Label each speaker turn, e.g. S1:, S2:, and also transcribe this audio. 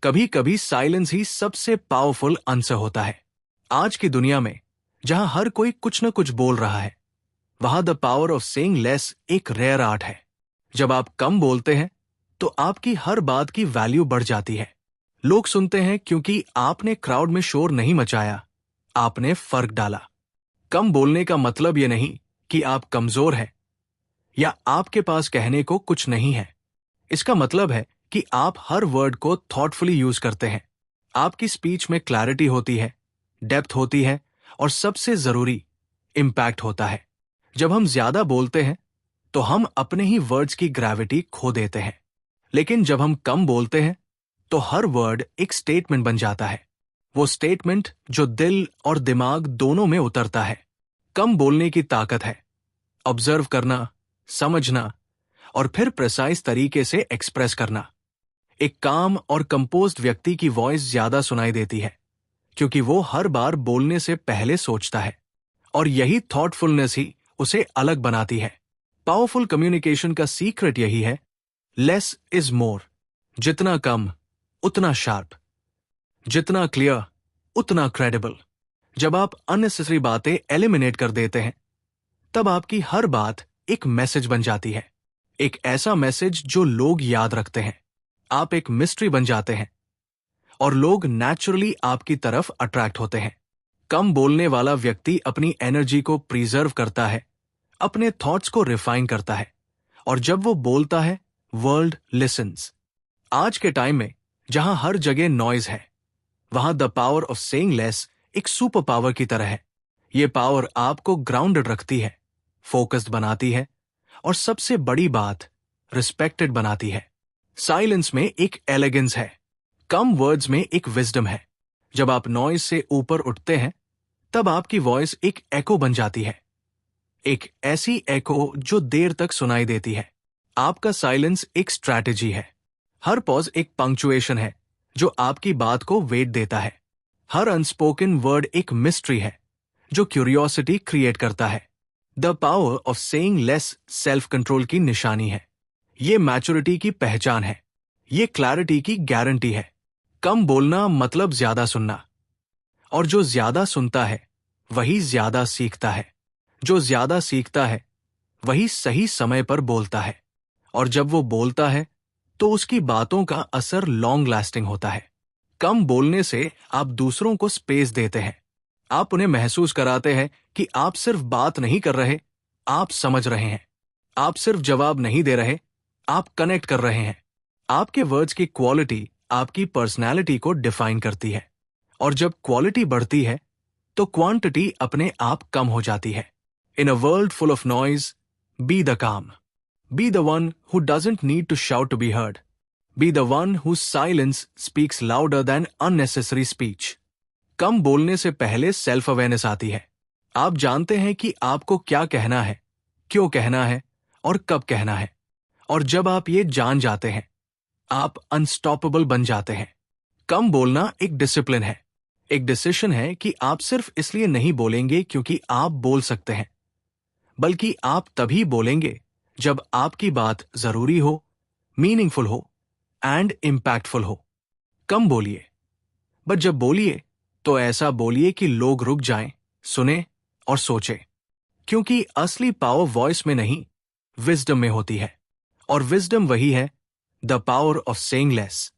S1: कभी कभी साइलेंस ही सबसे पावरफुल आंसर होता है। आज की दुनिया में जहां हर कोई कुछ न कुछ बोल रहा है, वहां the power of saying less एक रेयर आर्ट है। जब आप कम बोलते हैं तो आपकी हर बात की वैल्यू बढ़ जाती है। लोग सुनते हैं क्योंकि आपने क्राउड में शोर नहीं मचाया, आपने फर्क डाला। कम बोलने का मतलब यह नहीं कि आप कमजोर हैं या आपके पास कहने को कुछ नहीं है। इसका मतलब है कि आप हर वर्ड को थॉटफुली यूज करते हैं। आपकी स्पीच में क्लैरिटी होती है, डेप्थ होती है और सबसे जरूरी इम्पैक्ट होता है। जब हम ज्यादा बोलते हैं तो हम अपने ही वर्ड्स की ग्रेविटी खो देते हैं, लेकिन जब हम कम बोलते हैं तो हर वर्ड एक स्टेटमेंट बन जाता है। वो स्टेटमेंट जो दिल और दिमाग दोनों में उतरता है। कम बोलने की ताकत है ऑब्जर्व करना, समझना और फिर प्रिसाइज तरीके से एक्सप्रेस करना। एक काम और कंपोज्ड व्यक्ति की वॉइस ज्यादा सुनाई देती है क्योंकि वो हर बार बोलने से पहले सोचता है, और यही थॉटफुलनेस ही उसे अलग बनाती है। पावरफुल कम्युनिकेशन का सीक्रेट यही है, लेस इज मोर। जितना कम उतना शार्प, जितना क्लियर उतना क्रेडिबल। जब आप अननेसेसरी बातें एलिमिनेट कर देते हैं तब आपकी हर बात एक मैसेज बन जाती है, एक ऐसा मैसेज जो लोग याद रखते हैं। आप एक मिस्ट्री बन जाते हैं और लोग नेचुरली आपकी तरफ अट्रैक्ट होते हैं। कम बोलने वाला व्यक्ति अपनी एनर्जी को प्रिजर्व करता है, अपने थॉट्स को रिफाइन करता है, और जब वो बोलता है वर्ल्ड लिसन्स। आज के टाइम में जहां हर जगह नॉइज है, वहां the power of saying less एक सुपर पावर की तरह है। ये पावर आपको ग्राउंडेड रखती है, फोकस्ड बनाती है और सबसे बड़ी बात, रिस्पेक्टेड बनाती है। साइलेंस में एक एलिगेंस है, कम वर्ड्स में एक विजडम है। जब आप नॉइज से ऊपर उठते हैं तब आपकी वॉइस एक एको बन जाती है, एक ऐसी एको जो देर तक सुनाई देती है। आपका साइलेंस एक स्ट्रैटेजी है। हर पॉज एक पंक्चुएशन है जो आपकी बात को वेट देता है। हर अनस्पोकन वर्ड एक मिस्ट्री है जो क्यूरियोसिटी क्रिएट करता है। The power of saying less self control की निशानी है। ये मैच्योरिटी की पहचान है, ये क्लैरिटी की गारंटी है। कम बोलना मतलब ज्यादा सुनना, और जो ज्यादा सुनता है वही ज्यादा सीखता है। जो ज्यादा सीखता है वही सही समय पर बोलता है, और जब वो बोलता है तो उसकी बातों का असर लॉन्ग लास्टिंग होता है। कम बोलने से आप दूसरों को स्पेस देते हैं। आप उन्हें महसूस कराते हैं कि आप सिर्फ बात नहीं कर रहे, आप समझ रहे हैं। आप सिर्फ जवाब नहीं दे रहे, आप कनेक्ट कर रहे हैं। आपके वर्ड्स की क्वालिटी आपकी पर्सनैलिटी को डिफाइन करती है, और जब क्वालिटी बढ़ती है तो क्वांटिटी अपने आप कम हो जाती है। In a world full of noise, be the calm. Be the one who doesn't need to shout to be heard. Be the one whose silence speaks louder than unnecessary speech. कम बोलने से पहले self awareness आती है। आप जानते हैं कि आपको क्या कहना है, क्यों कहना है और कब कहना है, और जब आप ये जान जाते हैं आप अनस्टॉपेबल बन जाते हैं। कम बोलना एक डिसिप्लिन है, एक डिसीजन है कि आप सिर्फ इसलिए नहीं बोलेंगे क्योंकि आप बोल सकते हैं, बल्कि आप तभी बोलेंगे जब आपकी बात जरूरी हो, मीनिंगफुल हो एंड इम्पैक्टफुल हो। कम बोलिए, बट जब बोलिए तो ऐसा बोलिए कि लोग रुक जाएं, सुने और सोचें, क्योंकि असली पावर वॉइस में नहीं, विजडम में होती है। और विजडम वही है, the power of saying less.